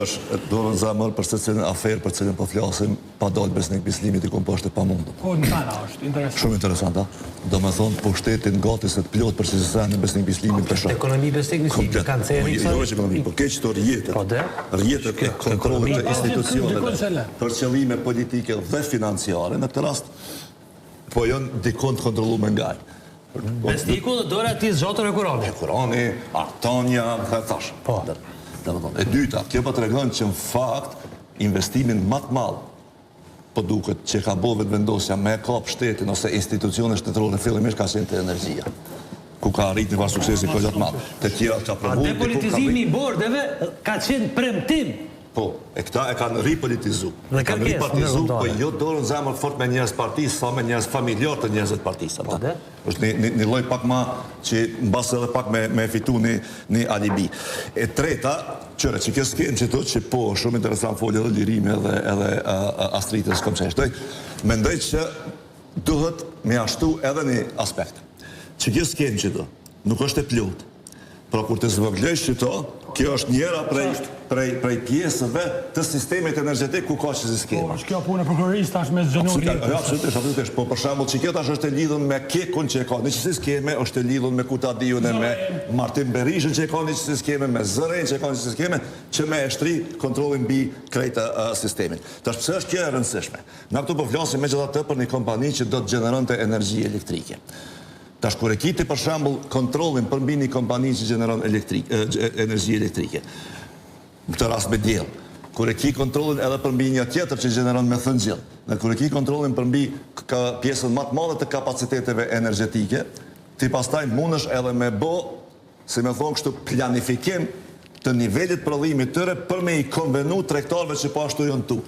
Dorën zamër për se cilën aferë për cilën po flasim, pa dalë besnik bislimit i kom po është e pa mundu. Po, në tana është, interesant. Shumë interesant, a? Do me thonë, po shtetin gati se të plot për si se në besnik bislimit për shumë. Ekonomi besnik bislimit, kancerit. Jo është ekonomi, po keq të rjetet e kontrolit e institucioneve për qëllime politike dhe financiare, në këtë rast, po janë dikon të kontrolu me ngaj. Besniku dhe dore ati zxotër e Kurani. Kurani, Artania, dhe thash. Po. E dyta, kjo po të regon që në fakt investimin më të madh po duket që ka bove të vendosja me kap shtetin ose institucione shtetërore fillimisht ka qenë te energjia, ku ka arrit një farë suksesi ko gjatë madh. Të tjera ka provu. Depolitizimi i bordeve ka qenë premtim. Po, e këta e kanë ripolitizu. Dhe kanë ripolitizu, po jo dorën zemër fort me njerëz partisë, sa me njerëz familjar të njerëzve të partisë. Është një lloj pak ma që mbas edhe pak me fitu një alibi. E treta, që kjo s'kenë që të që po, shumë interesant folje edhe Lirimi edhe Astritës kom që eshtoj, mendoj që duhet me ashtu edhe një aspekt. Që kjo s'kenë që të, nuk është e plot. Pra kur të zvëglejsh që to, kjo është njëra prej pjesëve të sistemit energetik ku ka që si skema. Po, kjo punë e prokurorisë tash me zgjenuar rritës. Absolutisht, po për shembull që kjo tash është e lidhur me kekun që e ka në qësi skeme, është e lidhur me Kutadiun e me Martin Berishën që e ka në qësi skeme, me Zëren që e ka në qësi skeme, që me eshtri kontrolin mbi krejtë sistemin. Tash pse është kjo e rëndësishme? Na këtu po flasim megjithatë për një kompani që do të gjeneronte energji elektrike. Tash kur e kiti për shembull kontrollin për mbi një kompani që gjeneron energji elektrike. Në këtë rast me diell. Kur e ki kontrollin edhe për mbi një tjetër që gjeneron me thëngjell. Dhe kur e ki kontrollin për mbi pjesën më të madhe të kapaciteteve energjetike, ti pastaj mundesh edhe me bë, si më thon kështu, planifikim të nivelit prodhimit tyre për me i konvenu tregtarëve që po ashtu janë tu.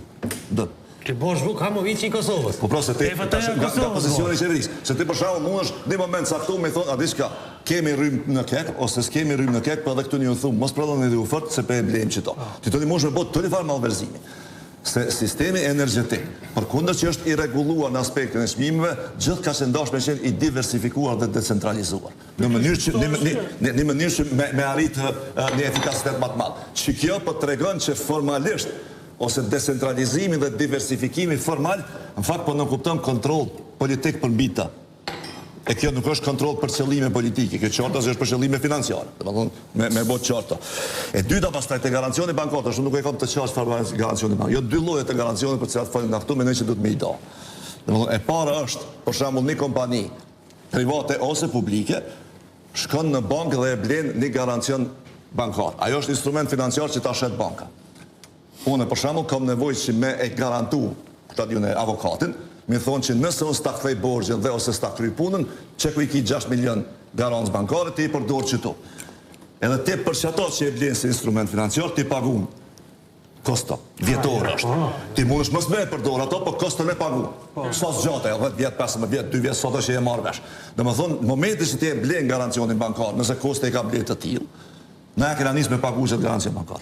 Ti bosh Vuk Hamovici i Kosovës. Po pra se ti nga pozicioni i qeverisë. Se ti për shembull mundesh në moment saktum me thonë, a di çka, kemi rrymë në kek ose s'kemi rrymë në kek, po edhe këtu një thumë, mos prodhoni edhe u fort se pe e blejmë qëto. Ti tani mundesh me bot të një farë malverzimi. Se sistemi energjetik, përkundër që është i rregulluar në aspektin e çmimeve, gjithë ka qenë dashur me qenë i diversifikuar dhe decentralizuar. Në mënyrë që me arrit një efikasitet më të madh. Që kjo po tregon që formalisht ose decentralizimi dhe diversifikimi formal, në fakt po në kupton kontrol politik për mbita. E kjo nuk është kontrol për qëllime politike, kjo qarta është për qëllime financiare, me bot qarta. E dyta pastaj te garancioni bankar, ashtu nuk e kam të qartë farë garancioni bankar. Jo dy lloje të garancioni për cilat folën aftu, mendoj që duhet me i da. E para është, për shembull, një kompani private ose publike shkon në bankë dhe e blen një garancion bankar. Ajo është instrument financiar që ta shet banka. Unë për shembull kam nevojë që me e garantu këta dyne avokatin, mi thonë që nëse unë s'ta kthej borxhin dhe ose s'ta kryj punën, çeku i ki 6 milion garancë bankare ti i përdor çito. Edhe ti për çato që e blen si instrument financiar ti pagun kosto, vjetore është. Ti mundesh mos me e përdor ato, po koston e pagun. Sa zgjate, 10 vjet, 15 vjet, 2 vjet, sot është e marr vesh. Domethënë, në momentin që ti e blen garancionin bankar, nëse kosto e ka bler të tillë, na e kena nisë me pagu që garancion bankar.